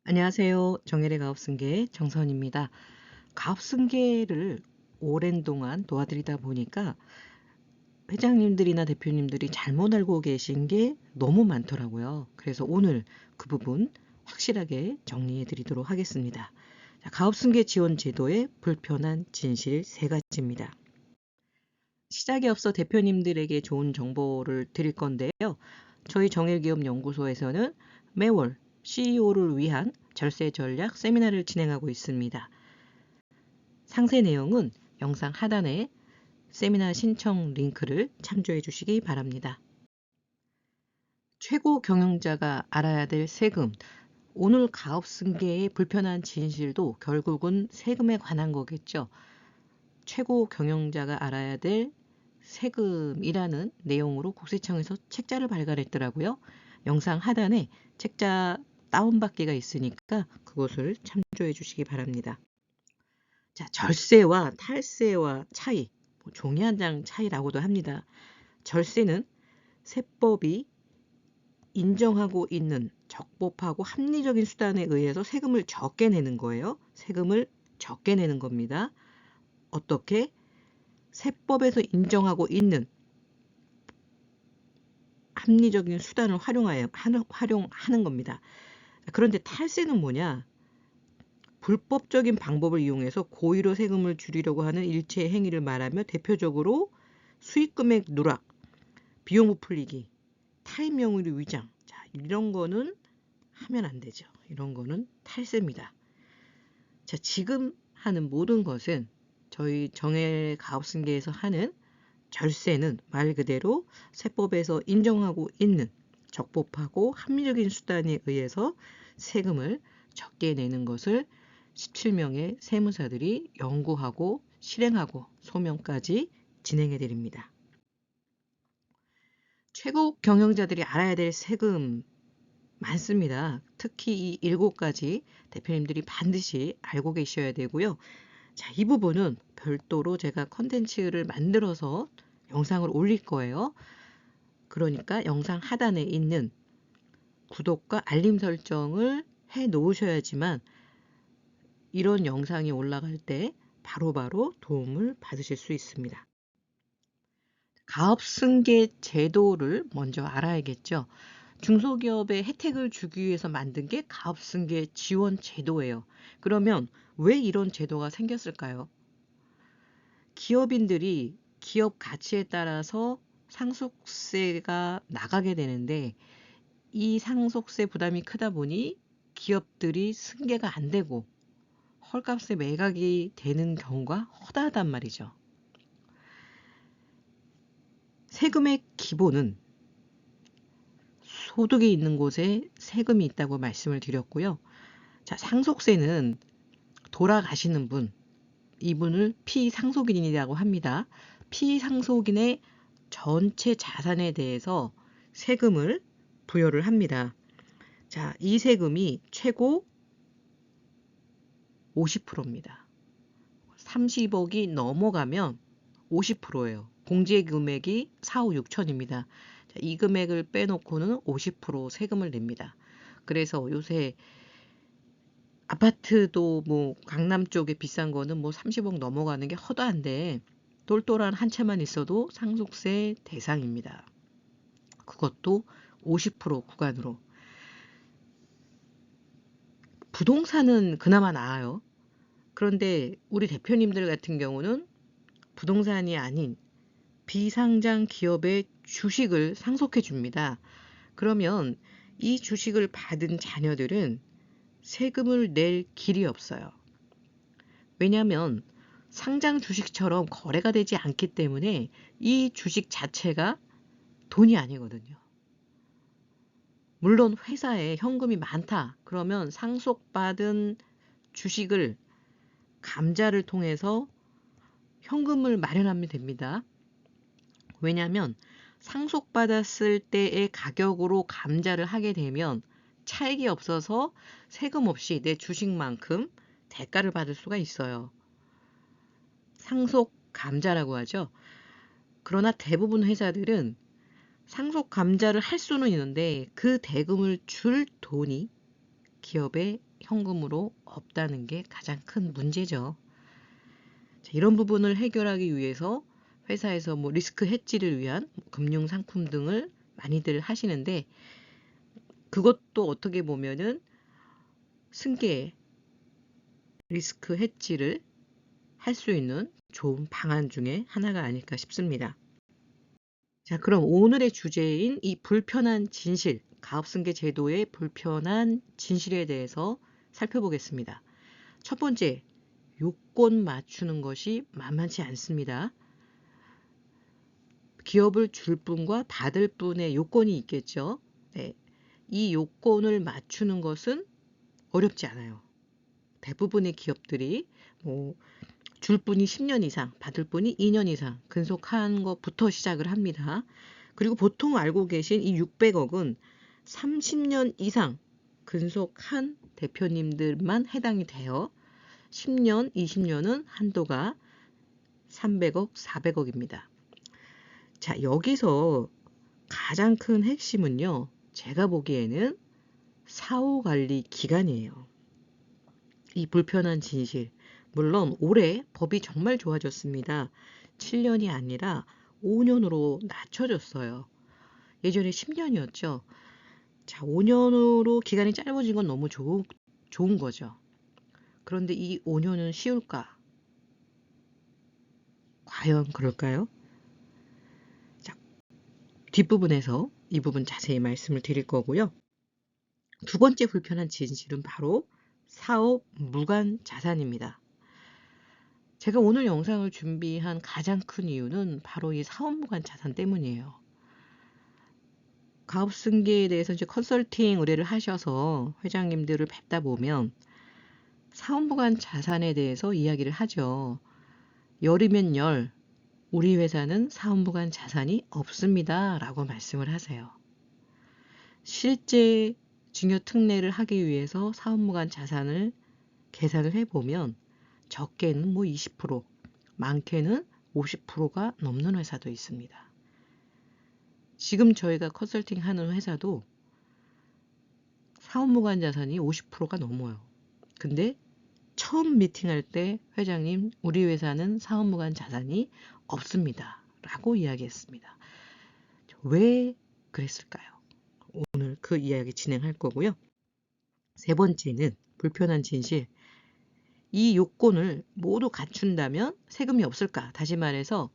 안녕하세요. 정혜의 가업승계 정선입니다. 가업승계를 오랜 동안 도와드리다 보니까 회장님들이나 대표님들이 잘못 알고 계신 게 너무 많더라고요. 그래서 오늘 그 부분 확실하게 정리해 드리도록 하겠습니다. 가업승계 지원 제도의 불편한 진실 3가지입니다. 시작에 앞서 대표님들에게 좋은 정보를 드릴 건데요. 저희 정일기업연구소에서는 매월 CEO를 위한 절세 전략 세미나를 진행하고 있습니다. 상세 내용은 영상 하단에 세미나 신청 링크를 참조해 주시기 바랍니다. 최고 경영자가 알아야 될 세금. 오늘 가업승계의 불편한 진실도 결국은 세금에 관한 거겠죠. 최고 경영자가 알아야 될 세금이라는 내용으로 국세청에서 책자를 발간했더라고요. 영상 하단에 책자 다운받기가 있으니까 그것을 참조해 주시기 바랍니다. 자, 절세와 탈세와 차이, 종이 한 장 차이라고도 합니다. 절세는 세법이 인정하고 있는 적법하고 합리적인 수단에 의해서 세금을 적게 내는 거예요. 세금을 적게 내는 겁니다. 어떻게? 세법에서 인정하고 있는 합리적인 수단을 활용하는 겁니다. 그런데 탈세는 뭐냐? 불법적인 방법을 이용해서 고의로 세금을 줄이려고 하는 일체 행위를 말하며 대표적으로 수익금액 누락, 비용 부풀리기, 타인 명의로 위장. 자, 이런 거는 하면 안 되죠. 이런 거는 탈세입니다. 자, 지금 하는 모든 것은 저희 정해 가업승계에서 하는 절세는 말 그대로 세법에서 인정하고 있는 적법하고 합리적인 수단에 의해서 세금을 적게 내는 것을 17명의 세무사들이 연구하고 실행하고 소명까지 진행해 드립니다. 최고 경영자들이 알아야 될 세금 많습니다. 특히 이 7가지 대표님들이 반드시 알고 계셔야 되고요. 자, 이 부분은 별도로 제가 컨텐츠를 만들어서 영상을 올릴 거예요. 그러니까 영상 하단에 있는 구독과 알림 설정을 해 놓으셔야지만 이런 영상이 올라갈 때 바로바로 도움을 받으실 수 있습니다. 가업승계 제도를 먼저 알아야겠죠. 중소기업에 혜택을 주기 위해서 만든 게 가업승계 지원 제도예요. 그러면 왜 이런 제도가 생겼을까요? 기업인들이 기업 가치에 따라서 상속세가 나가게 되는데 이 상속세 부담이 크다 보니 기업들이 승계가 안 되고 헐값에 매각이 되는 경우가 허다하단 말이죠. 세금의 기본은 소득이 있는 곳에 세금이 있다고 말씀을 드렸고요. 자, 상속세는 돌아가시는 분, 이분을 피상속인이라고 합니다. 피상속인의 전체 자산에 대해서 세금을 부여를 합니다. 자, 이 세금이 최고 50%입니다. 30억이 넘어가면 50%예요. 공제 금액이 4, 5, 6천입니다. 자, 이 금액을 빼놓고는 50% 세금을 냅니다. 그래서 요새 아파트도 뭐 강남 쪽에 비싼 거는 뭐 30억 넘어가는 게 허다한데 똘똘한 한 채만 있어도 상속세 대상입니다. 그것도 50% 구간으로. 부동산은 그나마 나아요. 그런데 우리 대표님들 같은 경우는 부동산이 아닌 비상장 기업의 주식을 상속해 줍니다. 그러면 이 주식을 받은 자녀들은 세금을 낼 길이 없어요. 왜냐하면 상장 주식처럼 거래가 되지 않기 때문에 이 주식 자체가 돈이 아니거든요. 물론 회사에 현금이 많다. 그러면 상속받은 주식을 감자를 통해서 현금을 마련하면 됩니다. 왜냐하면 상속받았을 때의 가격으로 감자를 하게 되면 차익이 없어서 세금 없이 내 주식만큼 대가를 받을 수가 있어요. 상속 감자라고 하죠. 그러나 대부분 회사들은 상속 감자를 할 수는 있는데 그 대금을 줄 돈이 기업에 현금으로 없다는 게 가장 큰 문제죠. 자, 이런 부분을 해결하기 위해서 회사에서 뭐 리스크 해지를 위한 금융 상품 등을 많이들 하시는데, 그것도 어떻게 보면은 승계 리스크 해지를 할 수 있는 좋은 방안 중에 하나가 아닐까 싶습니다. 자, 그럼 오늘의 주제인 이 불편한 진실, 가업승계 제도의 불편한 진실에 대해서 살펴보겠습니다. 첫 번째, 요건 맞추는 것이 만만치 않습니다. 기업을 줄 분과 받을 분의 요건이 있겠죠. 네, 이 요건을 맞추는 것은 어렵지 않아요. 대부분의 기업들이 줄 분이 10년 이상, 받을 분이 2년 이상 근속한 것부터 시작을 합니다. 그리고 보통 알고 계신 이 600억은 30년 이상 근속한 대표님들만 해당이 돼요. 10년, 20년은 한도가 300억, 400억입니다. 자, 여기서 가장 큰 핵심은요, 제가 보기에는 사후관리 기간이에요. 이 불편한 진실. 물론 올해 법이 정말 좋아졌습니다. 7년이 아니라 5년으로 낮춰졌어요. 예전에 10년이었죠. 자, 5년으로 기간이 짧아진 건 너무 좋은 거죠. 그런데 이 5년은 쉬울까? 과연 그럴까요? 자, 뒷부분에서 이 부분 자세히 말씀을 드릴 거고요. 두 번째 불편한 진실은 바로 사업 무관 자산입니다. 제가 오늘 영상을 준비한 가장 큰 이유는 바로 이 사업 무관 자산 때문이에요. 가업승계에 대해서 이제 컨설팅 의뢰를 하셔서 회장님들을 뵙다 보면 사업 무관 자산에 대해서 이야기를 하죠. 열이면 열, 우리 회사는 사업 무관 자산이 없습니다 라고 말씀을 하세요. 실제 증여 특례를 하기 위해서 사업 무관 자산을 계산을 해보면 적게는 20%, 많게는 50%가 넘는 회사도 있습니다. 지금 저희가 컨설팅 하는 회사도 사업무관 자산이 50%가 넘어요. 근데 처음 미팅할 때 회장님, 우리 회사는 사업무관 자산이 없습니다 라고 이야기했습니다. 왜 그랬을까요? 오늘 그 이야기 진행할 거고요. 세 번째는 불편한 진실. 이 요건을 모두 갖춘다면 세금이 없을까? 다시 말해서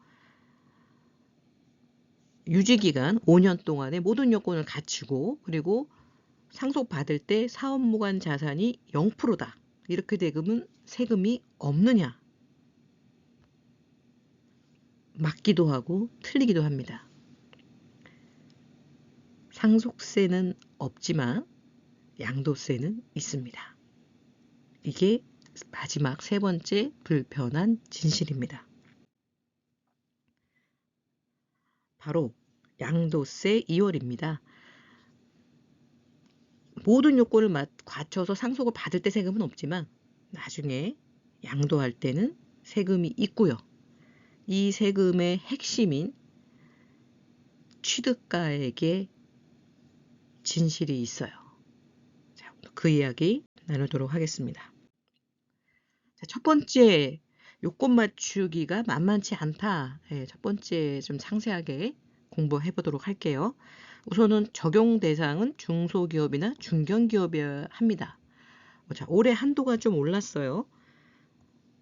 유지기간 5년 동안에 모든 요건을 갖추고, 그리고 상속받을 때 사업무관 자산이 0%다. 이렇게 되면 세금이 없느냐? 맞기도 하고 틀리기도 합니다. 상속세는 없지만 양도세는 있습니다. 이게 마지막 세 번째 불편한 진실입니다. 바로 양도세 2월입니다. 모든 요건을 갖춰서 상속을 받을 때 세금은 없지만 나중에 양도할 때는 세금이 있고요. 이 세금의 핵심인 취득가액에 진실이 있어요. 자, 그 이야기 나누도록 하겠습니다. 자, 첫 번째, 요건 맞추기가 만만치 않다. 네, 첫 번째 좀 상세하게 공부해 보도록 할게요. 우선은 적용 대상은 중소기업이나 중견기업이어야 합니다. 자, 올해 한도가 좀 올랐어요.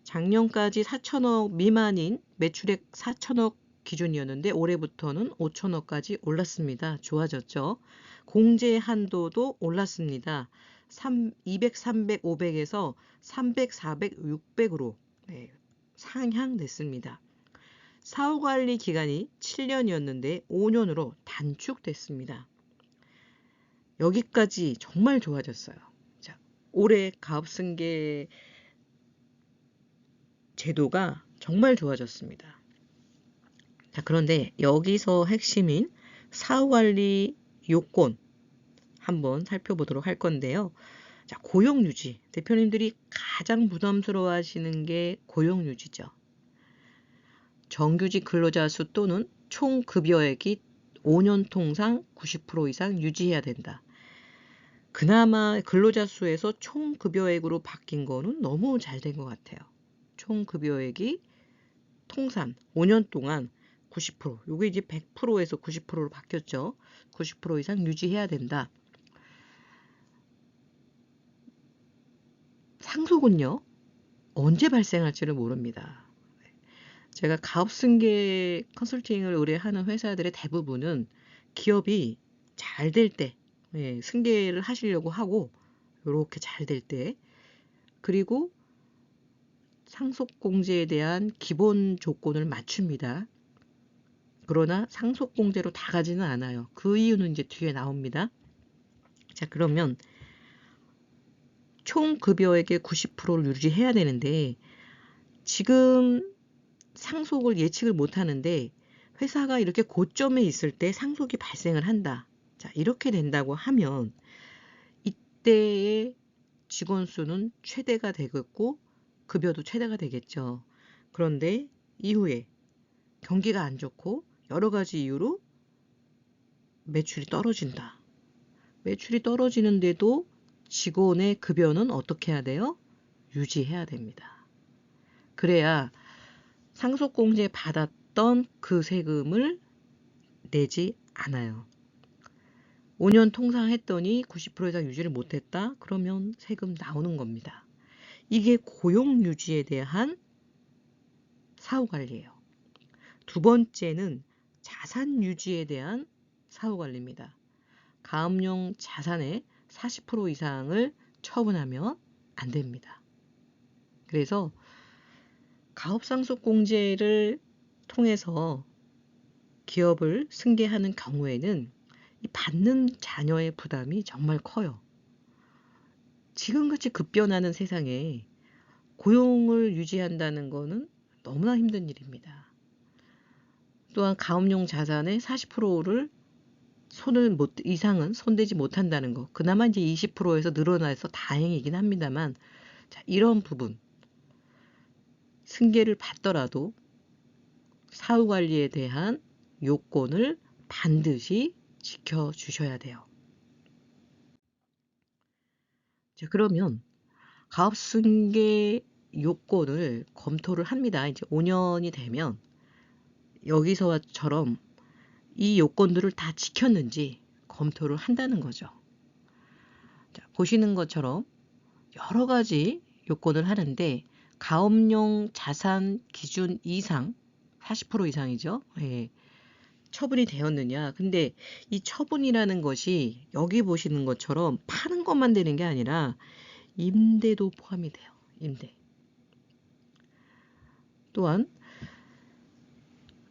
작년까지 4천억 미만인 매출액 4천억 기준이었는데 올해부터는 5천억까지 올랐습니다. 좋아졌죠. 공제 한도도 올랐습니다. 200, 300, 500에서 300, 400, 600으로 상향됐습니다. 사후관리 기간이 7년이었는데 5년으로 단축됐습니다. 여기까지 정말 좋아졌어요. 자, 올해 가업승계 제도가 정말 좋아졌습니다. 자, 그런데 여기서 핵심인 사후관리 요건 한번 살펴보도록 할 건데요. 자, 고용유지. 대표님들이 가장 부담스러워 하시는 게 고용유지죠. 정규직 근로자 수 또는 총 급여액이 5년 통상 90% 이상 유지해야 된다. 그나마 근로자 수에서 총 급여액으로 바뀐 거는 너무 잘 된 것 같아요. 총 급여액이 통산 5년 동안 90%, 요게 이제 100%에서 90%로 바뀌었죠. 90% 이상 유지해야 된다. 상속은요, 언제 발생할지를 모릅니다. 제가 가업승계 컨설팅을 의뢰하는 회사들의 대부분은 기업이 잘 될 때, 승계를 하시려고 하고, 이렇게 잘 될 때, 그리고 상속공제에 대한 기본 조건을 맞춥니다. 그러나 상속공제로 다 가지는 않아요. 그 이유는 이제 뒤에 나옵니다. 자, 그러면 총 급여액의 90%를 유지해야 되는데, 지금 상속을 예측을 못 하는데, 회사가 이렇게 고점에 있을 때 상속이 발생을 한다. 자, 이렇게 된다고 하면, 이때의 직원 수는 최대가 되겠고, 급여도 최대가 되겠죠. 그런데 이후에 경기가 안 좋고, 여러 가지 이유로 매출이 떨어진다. 매출이 떨어지는데도 직원의 급여는 어떻게 해야 돼요? 유지해야 됩니다. 그래야 상속공제 받았던 그 세금을 내지 않아요. 5년 통상했더니 90% 이상 유지를 못했다? 그러면 세금 나오는 겁니다. 이게 고용유지에 대한 사후관리예요. 두 번째는 자산유지에 대한 사후관리입니다. 가업용 자산의 40% 이상을 처분하면 안 됩니다. 그래서 가업상속공제를 통해서 기업을 승계하는 경우에는 이 받는 자녀의 부담이 정말 커요. 지금같이 급변하는 세상에 고용을 유지한다는 것은 너무나 힘든 일입니다. 또한 가업용 자산의 40%를 이상은 손대지 못한다는 거. 그나마 이제 20%에서 늘어나서 다행이긴 합니다만, 자, 이런 부분. 승계를 받더라도 사후관리에 대한 요건을 반드시 지켜주셔야 돼요. 자, 그러면 가업승계 요건을 검토를 합니다. 이제 5년이 되면 여기서처럼 이 요건들을 다 지켰는지 검토를 한다는 거죠. 자, 보시는 것처럼 여러 가지 요건을 하는데 가업용 자산 기준 이상 40% 이상이죠. 예, 처분이 되었느냐. 근데 이 처분이라는 것이 여기 보시는 것처럼 파는 것만 되는 게 아니라 임대도 포함이 돼요. 임대. 또한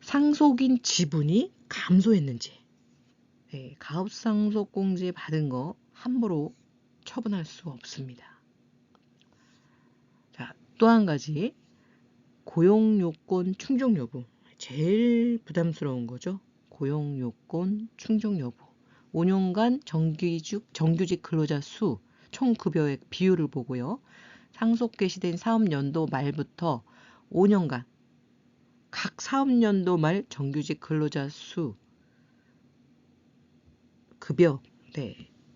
상속인 지분이 감소했는지. 예, 가업상속공제 받은 거 함부로 처분할 수 없습니다. 자, 또 한 가지 고용요건 충족 여부. 제일 부담스러운 거죠. 고용요건 충족 여부. 5년간 정규직 근로자 수, 총 급여액 비율을 보고요. 상속 개시된 사업연도 말부터 5년간 각 사업연도 말 정규직 근로자 수, 급여,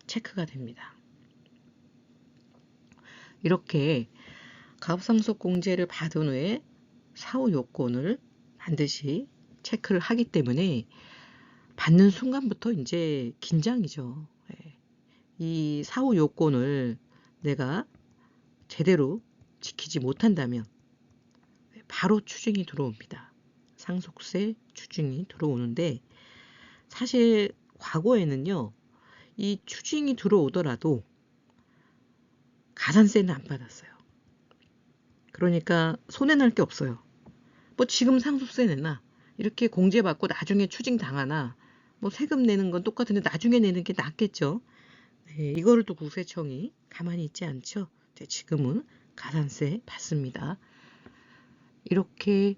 체크가 됩니다. 이렇게 가업상속공제를 받은 후에 사후 요건을 반드시 체크를 하기 때문에 받는 순간부터 이제 긴장이죠. 이 사후 요건을 내가 제대로 지키지 못한다면 바로 추징이 들어옵니다. 상속세 추징이 들어오는데 사실 과거에는요. 이 추징이 들어오더라도 가산세는 안 받았어요. 그러니까 손해날 게 없어요. 뭐 지금 상속세 내나 이렇게 공제받고 나중에 추징 당하나 뭐 세금 내는 건 똑같은데 나중에 내는 게 낫겠죠. 네, 이거를 또 국세청이 가만히 있지 않죠. 지금은 가산세 받습니다. 이렇게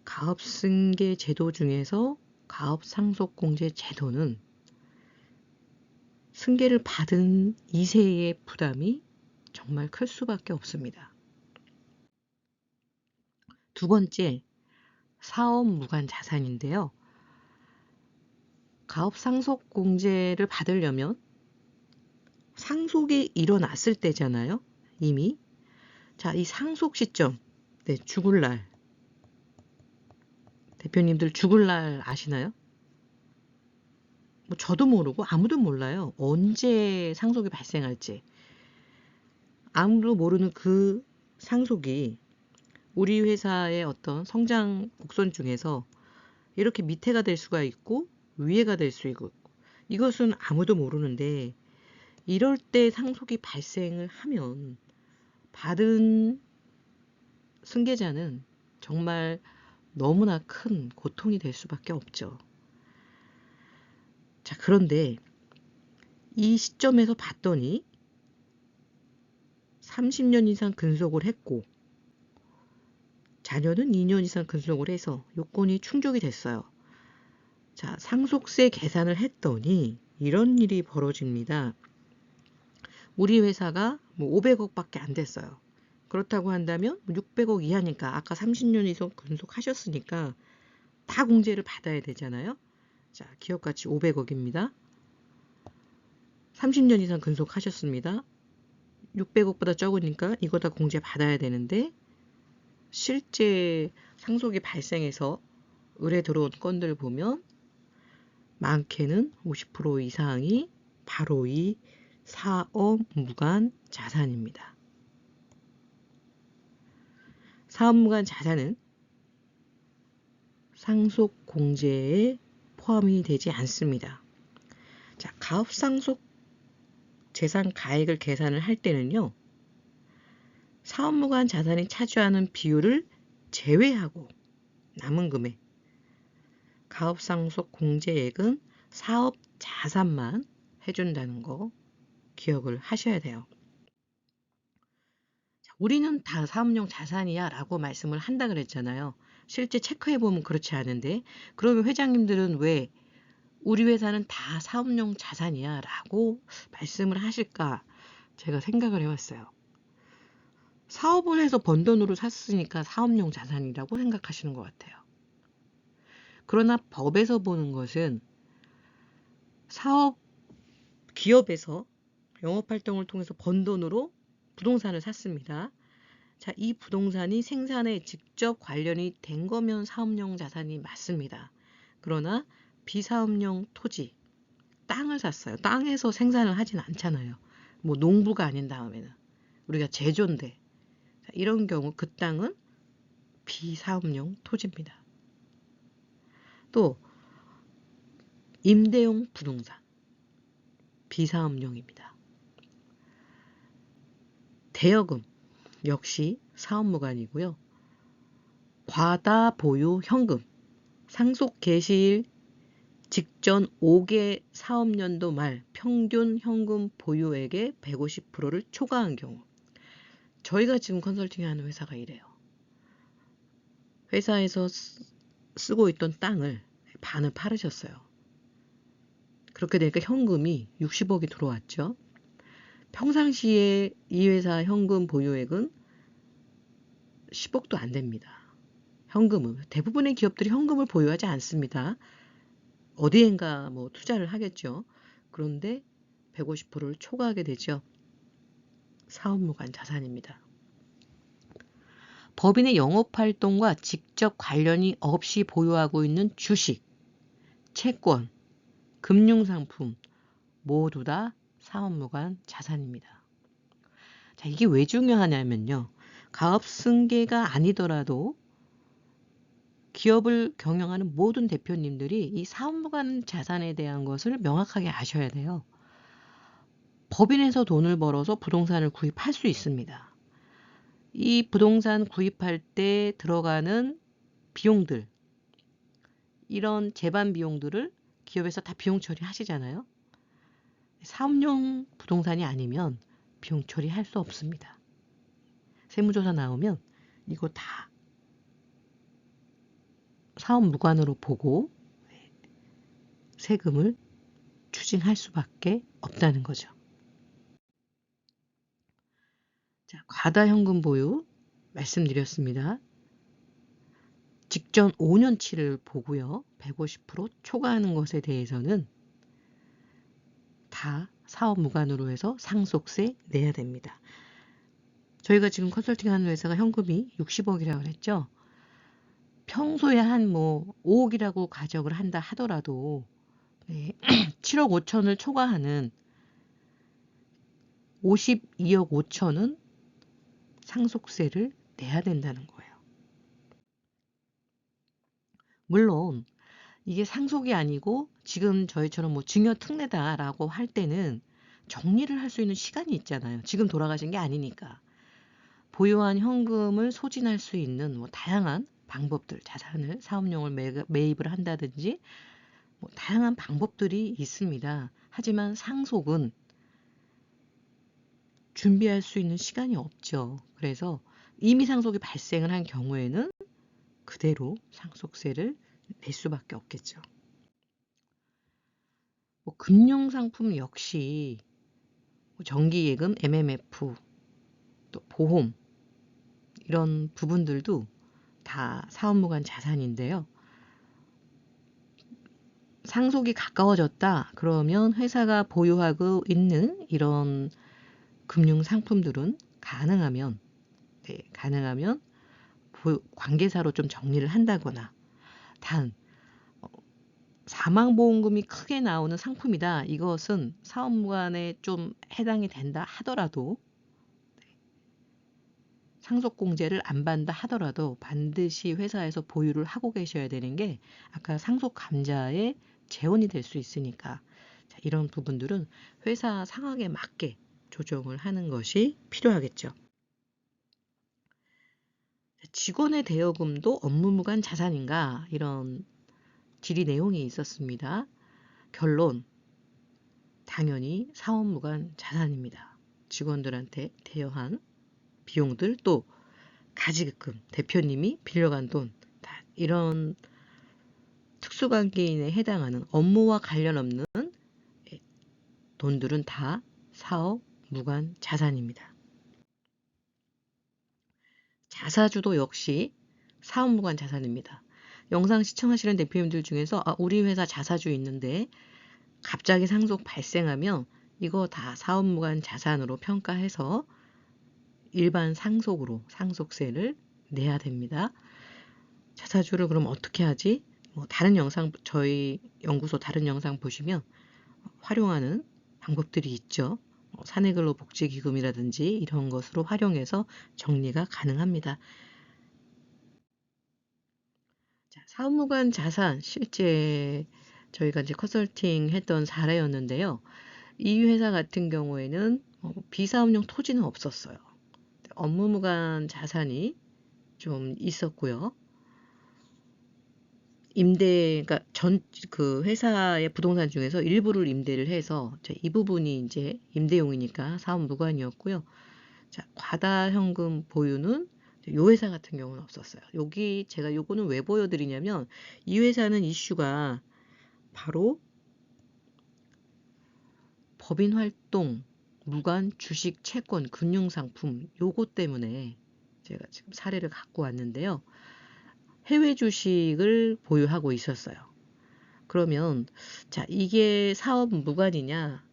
가업승계 제도 중에서 가업상속공제 제도는 승계를 받은 2세의 부담이 정말 클 수밖에 없습니다. 두 번째, 사업 무관 자산인데요. 가업상속공제를 받으려면 상속이 일어났을 때잖아요. 이미. 자, 이 상속 시점. 네, 죽을 날. 대표님들 죽을 날 아시나요? 뭐 저도 모르고 아무도 몰라요. 언제 상속이 발생할지. 아무도 모르는 그 상속이 우리 회사의 어떤 성장 곡선 중에서 이렇게 밑에가 될 수가 있고 위에가 될 수 있고 이것은 아무도 모르는데 이럴 때 상속이 발생을 하면 받은 승계자는 정말 너무나 큰 고통이 될 수밖에 없죠. 자, 그런데 이 시점에서 봤더니 30년 이상 근속을 했고 자녀는 2년 이상 근속을 해서 요건이 충족이 됐어요. 자, 상속세 계산을 했더니 이런 일이 벌어집니다. 우리 회사가 뭐 500억밖에 안 됐어요. 그렇다고 한다면 600억 이하니까 아까 30년 이상 근속하셨으니까 다 공제를 받아야 되잖아요. 자, 기업가치 500억입니다. 30년 이상 근속하셨습니다. 600억보다 적으니까 이거 다 공제 받아야 되는데 실제 상속이 발생해서 의뢰 들어온 건들 보면 많게는 50% 이상이 바로 이 사업 무관 자산입니다. 사업 무관 자산은 상속 공제에 포함이 되지 않습니다. 자, 가업 상속 재산 가액을 계산을 할 때는요. 사업 무관 자산이 차지하는 비율을 제외하고 남은 금액 가업 상속 공제액은 사업 자산만 해준다는 거 기억을 하셔야 돼요. 우리는 다 사업용 자산이야 라고 말씀을 한다 그랬잖아요. 실제 체크해보면 그렇지 않은데 그러면 회장님들은 왜 우리 회사는 다 사업용 자산이야 라고 말씀을 하실까 제가 생각을 해봤어요. 사업을 해서 번 돈으로 샀으니까 사업용 자산이라고 생각하시는 것 같아요. 그러나 법에서 보는 것은 사업 기업에서 영업활동을 통해서 번 돈으로 부동산을 샀습니다. 자, 이 부동산이 생산에 직접 관련이 된 거면 사업용 자산이 맞습니다. 그러나 비사업용 토지, 땅을 샀어요. 땅에서 생산을 하진 않잖아요. 뭐 농부가 아닌 다음에는 우리가 제조인데 자, 이런 경우 그 땅은 비사업용 토지입니다. 또 임대용 부동산 비사업용입니다. 대여금 역시 사업무관이고요. 과다 보유 현금 상속 개시일 직전 5개 사업년도 말 평균 현금 보유액의 150%를 초과한 경우 저희가 지금 컨설팅하는 회사가 이래요. 회사에서 쓰고 있던 땅을 반을 팔으셨어요. 그렇게 되니까 현금이 60억이 들어왔죠. 평상시에 이 회사 현금 보유액은 10억도 안 됩니다. 현금은 대부분의 기업들이 현금을 보유하지 않습니다. 어디엔가 뭐 투자를 하겠죠. 그런데 150%를 초과하게 되죠. 사업무관 자산입니다. 법인의 영업활동과 직접 관련이 없이 보유하고 있는 주식, 채권, 금융상품 모두 다 사업무관 자산입니다. 자, 이게 왜 중요하냐면요. 가업승계가 아니더라도 기업을 경영하는 모든 대표님들이 이 사업무관 자산에 대한 것을 명확하게 아셔야 돼요. 법인에서 돈을 벌어서 부동산을 구입할 수 있습니다. 이 부동산 구입할 때 들어가는 비용들, 이런 재반 비용들을 기업에서 다 비용 처리하시잖아요. 사업용 부동산이 아니면 비용 처리할 수 없습니다. 세무조사 나오면 이거 다 사업무관으로 보고 세금을 추징할 수밖에 없다는 거죠. 자, 과다 현금 보유 말씀드렸습니다. 직전 5년치를 보고요. 150% 초과하는 것에 대해서는 다 사업 무관으로 해서 상속세 내야 됩니다. 저희가 지금 컨설팅하는 회사가 현금이 60억이라고 그랬죠. 평소에 한 뭐 5억이라고 가정을 한다 하더라도 네, 7억 5천을 초과하는 52억 5천은 상속세를 내야 된다는 거예요. 물론 이게 상속이 아니고 지금 저희처럼 뭐 증여특례다라고 할 때는 정리를 할 수 있는 시간이 있잖아요. 지금 돌아가신 게 아니니까. 보유한 현금을 소진할 수 있는 뭐 다양한 방법들, 자산을 사업용을 매입을 한다든지 뭐 다양한 방법들이 있습니다. 하지만 상속은 준비할 수 있는 시간이 없죠. 그래서 이미 상속이 발생을 한 경우에는 그대로 상속세를 낼 수밖에 없겠죠. 뭐 금융상품 역시 정기예금, MMF, 또 보험 이런 부분들도 다 사업무관 자산인데요. 상속이 가까워졌다 그러면 회사가 보유하고 있는 이런 금융상품들은 가능하면 관계사로 좀 정리를 한다거나 단 사망보험금이 크게 나오는 상품이다. 이것은 사업무관에 좀 해당이 된다 하더라도 상속공제를 안 받는다 하더라도 반드시 회사에서 보유를 하고 계셔야 되는 게 아까 상속감자의 재원이 될 수 있으니까 이런 부분들은 회사 상황에 맞게 조정을 하는 것이 필요하겠죠. 직원의 대여금도 업무무관 자산인가 이런 질의 내용이 있었습니다. 결론, 당연히 사업무관 자산입니다. 직원들한테 대여한 비용들 또 가지금, 대표님이 빌려간 돈, 다 이런 특수관계인에 해당하는 업무와 관련 없는 돈들은 다 사업무관 자산입니다. 자사주도 역시 사업무관 자산입니다. 영상 시청하시는 대표님들 중에서 우리 회사 자사주 있는데 갑자기 상속 발생하면 이거 다 사업무관 자산으로 평가해서 일반 상속으로 상속세를 내야 됩니다. 자사주를 그럼 어떻게 하지? 뭐 다른 영상 저희 연구소 다른 영상 보시면 활용하는 방법들이 있죠. 사내근로복지기금이라든지 이런 것으로 활용해서 정리가 가능합니다. 자, 사업무관 자산 실제 저희가 이제 컨설팅 했던 사례였는데요. 이 회사 같은 경우에는 비사업용 토지는 없었어요. 업무무관 자산이 좀 있었고요. 그러니까 그 회사의 부동산 중에서 일부를 임대를 해서 이 부분이 이제 임대용이니까 사업무관이었고요. 자, 과다 현금 보유는 요 회사 같은 경우는 없었어요. 여기 제가 요거는 왜 보여드리냐면 이 회사는 이슈가 바로 법인 활동, 무관, 주식, 채권, 금융상품 요거 때문에 제가 지금 사례를 갖고 왔는데요. 해외 주식을 보유하고 있었어요. 그러면 자, 이게 사업 무관이냐,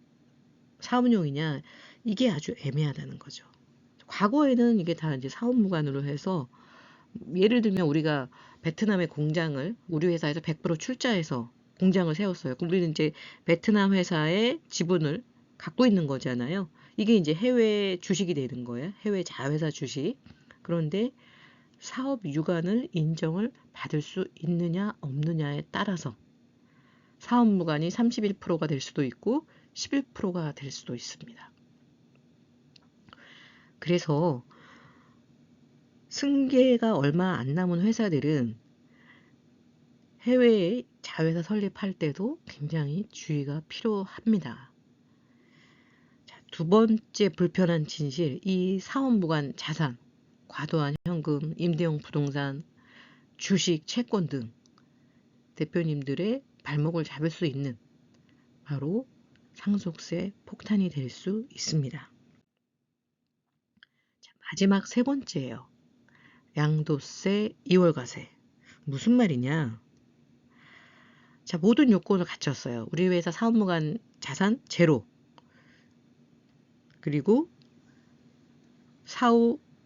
사업용이냐 이게 아주 애매하다는 거죠. 과거에는 이게 다 이제 사업 무관으로 해서 예를 들면 우리가 베트남의 공장을 우리 회사에서 100% 출자해서 공장을 세웠어요. 우리는 이제 베트남 회사의 지분을 갖고 있는 거잖아요. 이게 이제 해외 주식이 되는 거예요. 해외 자회사 주식. 그런데 사업 유관을 인정을 받을 수 있느냐 없느냐에 따라서 사업 무관이 31%가 될 수도 있고 11%가 될 수도 있습니다. 그래서 승계가 얼마 안 남은 회사들은 해외에 자회사 설립할 때도 굉장히 주의가 필요합니다. 자, 두 번째 불편한 진실, 이 사업무관 자산, 과도한 현금, 임대용 부동산, 주식, 채권 등 대표님들의 발목을 잡을 수 있는 바로 상속세 폭탄이 될 수 있습니다. 자, 마지막 세 번째예요. 양도세, 이월과세. 무슨 말이냐? 자, 모든 요건을 갖췄어요. 우리 회사 사업무관 자산 제로. 그리고 4,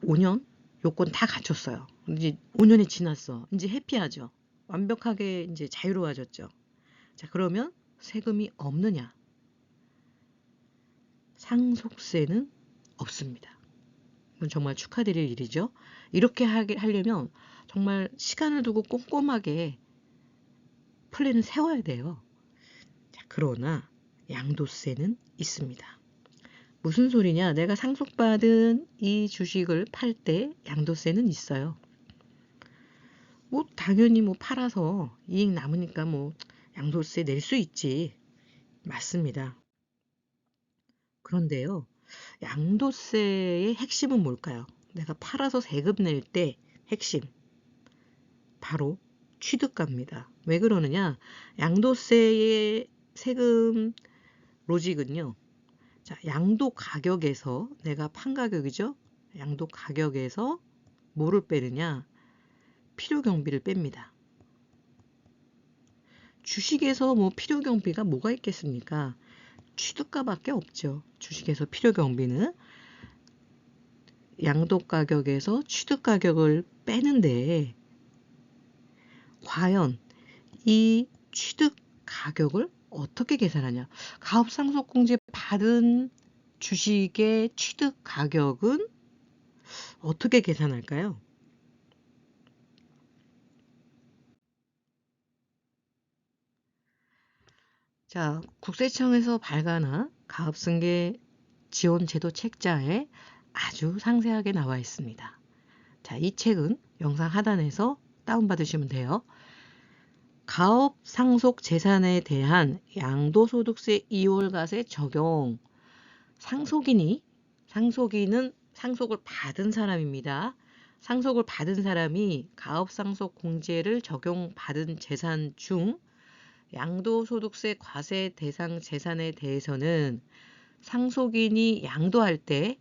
5년 요건 다 갖췄어요. 이제 5년이 지났어. 이제 해피하죠. 완벽하게 이제 자유로워졌죠. 자, 그러면 세금이 없느냐? 상속세는 없습니다. 이건 정말 축하드릴 일이죠. 이렇게 하려면 정말 시간을 두고 꼼꼼하게 플랜을 세워야 돼요. 자, 그러나 양도세는 있습니다. 무슨 소리냐? 내가 상속받은 이 주식을 팔 때 양도세는 있어요. 뭐 당연히 뭐 팔아서 이익 남으니까 뭐 양도세 낼 수 있지. 맞습니다. 그런데요, 양도세의 핵심은 뭘까요? 내가 팔아서 세금 낼 때 핵심, 바로 취득가입니다. 왜 그러느냐? 양도세의 세금 로직은요. 자, 양도 가격에서 내가 판 가격이죠. 양도 가격에서 뭐를 빼느냐? 필요 경비를 뺍니다. 주식에서 뭐 필요 경비가 뭐가 있겠습니까? 취득가밖에 없죠. 주식에서 필요 경비는 양도 가격에서 취득 가격을 빼는데 과연 이 취득 가격을 어떻게 계산하냐? 가업상속공제 받은 주식의 취득 가격은 어떻게 계산할까요? 자, 국세청에서 발간한 가업승계 지원제도 책자에 아주 상세하게 나와 있습니다. 자, 이 책은 영상 하단에서 다운받으시면 돼요. 가업 상속 재산에 대한 양도소득세 2월과세 적용. 상속인은 상속을 받은 사람입니다. 상속을 받은 사람이 가업상속 공제를 적용받은 재산 중 양도소득세 과세 대상 재산에 대해서는 상속인이 양도할 때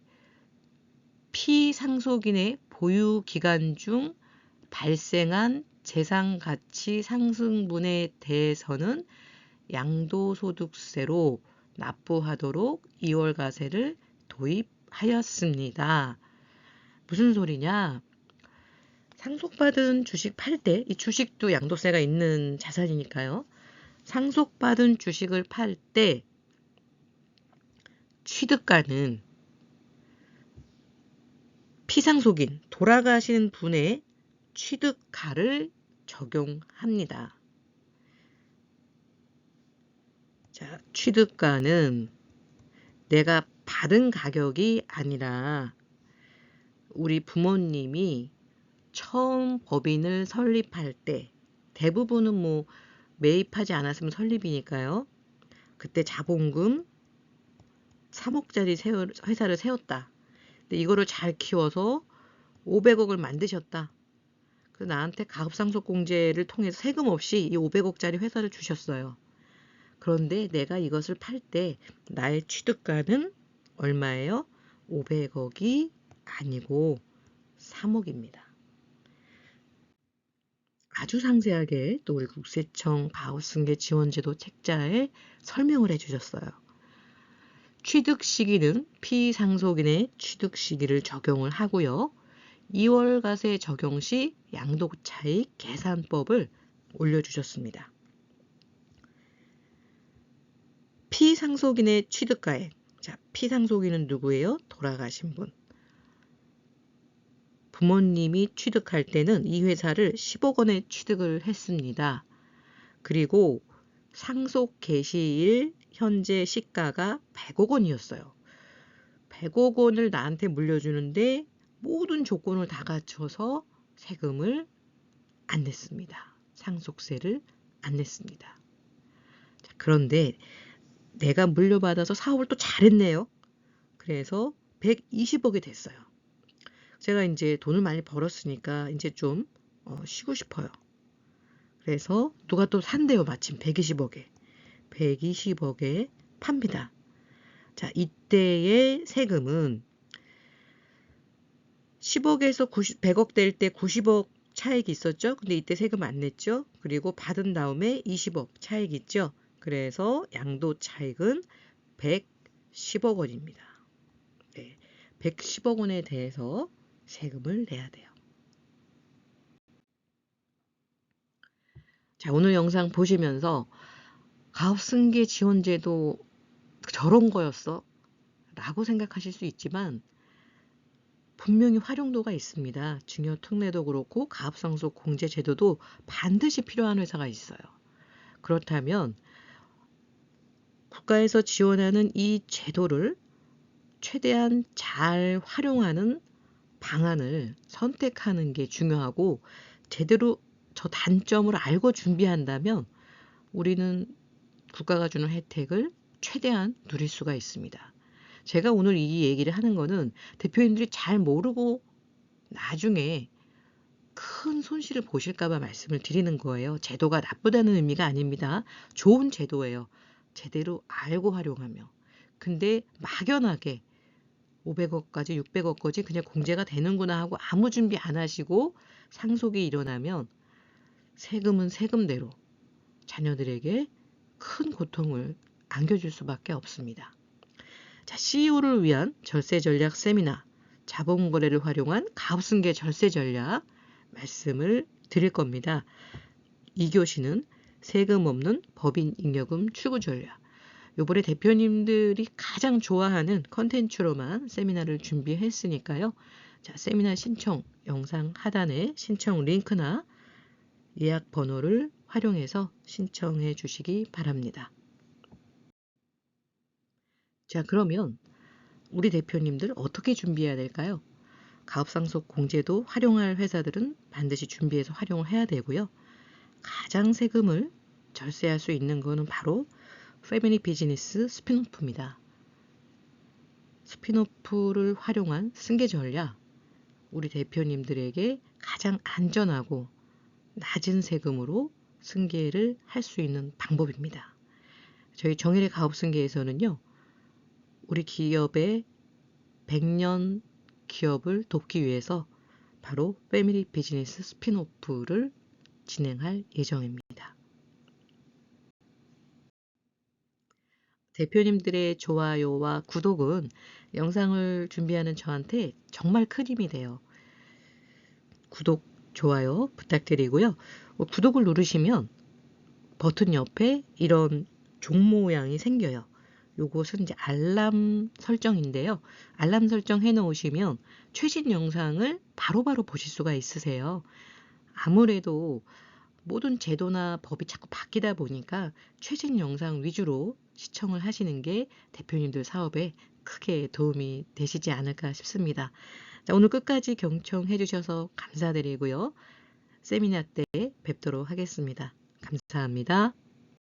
피상속인의 보유 기간 중 발생한 재산 가치 상승분에 대해서는 양도소득세로 납부하도록 2월과세를 도입하였습니다. 무슨 소리냐? 상속받은 주식 팔 때, 이 주식도 양도세가 있는 자산이니까요. 상속받은 주식을 팔 때 취득가는 피상속인, 돌아가신 분의 취득가를 적용합니다. 자, 취득가는 내가 받은 가격이 아니라 우리 부모님이 처음 법인을 설립할 때 대부분은 뭐 매입하지 않았으면 설립이니까요. 그때 자본금 3억짜리 회사를 세웠다. 근데 이거를 잘 키워서 500억을 만드셨다. 그래서 나한테 가업상속공제를 통해서 세금 없이 이 500억짜리 회사를 주셨어요. 그런데 내가 이것을 팔 때 나의 취득가는 얼마예요? 500억이 아니고 3억입니다. 아주 상세하게 또 우리 국세청 가업승계 지원제도 책자에 설명을 해주셨어요. 취득 시기는 피상속인의 취득 시기를 적용을 하고요. 2월과세 적용 시 양도차익 계산법을 올려주셨습니다. 피상속인의 취득가액. 자, 피상속인은 누구예요? 돌아가신 분. 부모님이 취득할 때는 이 회사를 10억 원에 취득을 했습니다. 그리고 상속 개시일 현재 시가가 100억 원이었어요. 100억 원을 나한테 물려주는데 모든 조건을 다 갖춰서 세금을 안 냈습니다. 상속세를 안 냈습니다. 자, 그런데 내가 물려받아서 사업을 또 잘했네요. 그래서 120억이 됐어요. 제가 이제 돈을 많이 벌었으니까 이제 좀 쉬고 싶어요. 그래서 누가 또 산대요. 마침 120억에. 120억에 팝니다. 자, 이때의 세금은 10억에서 100억 될 때 90억 차익이 있었죠. 근데 이때 세금 안 냈죠. 그리고 받은 다음에 20억 차익 있죠. 그래서 양도 차익은 110억 원입니다. 110억 원에 대해서 세금을 내야 돼요. 자, 오늘 영상 보시면서 가업승계 지원제도 저런 거였어? 라고 생각하실 수 있지만 분명히 활용도가 있습니다. 증여특례도 그렇고 가압상속 공제 제도도 반드시 필요한 회사가 있어요. 그렇다면 국가에서 지원하는 이 제도를 최대한 잘 활용하는 방안을 선택하는 게 중요하고 제대로 저 단점을 알고 준비한다면 우리는 국가가 주는 혜택을 최대한 누릴 수가 있습니다. 제가 오늘 이 얘기를 하는 거는 대표님들이 잘 모르고 나중에 큰 손실을 보실까 봐 말씀을 드리는 거예요. 제도가 나쁘다는 의미가 아닙니다. 좋은 제도예요. 제대로 알고 활용하며. 근데 막연하게 500억까지 600억까지 그냥 공제가 되는구나 하고 아무 준비 안 하시고 상속이 일어나면 세금은 세금대로 자녀들에게 큰 고통을 안겨줄 수밖에 없습니다. 자, CEO를 위한 절세 전략 세미나, 자본거래를 활용한 가압승계 절세 전략 말씀을 드릴 겁니다. 2교시는 세금 없는 법인 잉여금 출구 전략. 요번에 대표님들이 가장 좋아하는 컨텐츠로만 세미나를 준비했으니까요. 자, 세미나 신청 영상 하단에 신청 링크나 예약 번호를 활용해서 신청해 주시기 바랍니다. 자, 그러면 우리 대표님들 어떻게 준비해야 될까요? 가업상속 공제도 활용할 회사들은 반드시 준비해서 활용을 해야 되고요. 가장 세금을 절세할 수 있는 거는 바로 패밀리 비즈니스 스핀오프입니다. 스핀오프를 활용한 승계 전략, 우리 대표님들에게 가장 안전하고 낮은 세금으로 승계를 할 수 있는 방법입니다. 저희 정일의 가업승계에서는요. 우리 기업의 100년 기업을 돕기 위해서 바로 패밀리 비즈니스 스핀오프를 진행할 예정입니다. 대표님들의 좋아요와 구독은 영상을 준비하는 저한테 정말 큰 힘이 돼요. 구독, 좋아요 부탁드리고요. 구독을 누르시면 버튼 옆에 이런 종 모양이 생겨요. 요것은 이제 알람 설정인데요. 알람 설정 해 놓으시면 최신 영상을 바로바로 보실 수가 있으세요. 아무래도 모든 제도나 법이 자꾸 바뀌다 보니까 최신 영상 위주로 시청을 하시는 게 대표님들 사업에 크게 도움이 되시지 않을까 싶습니다. 자, 오늘 끝까지 경청해 주셔서 감사드리고요. 세미나 때 뵙도록 하겠습니다. 감사합니다.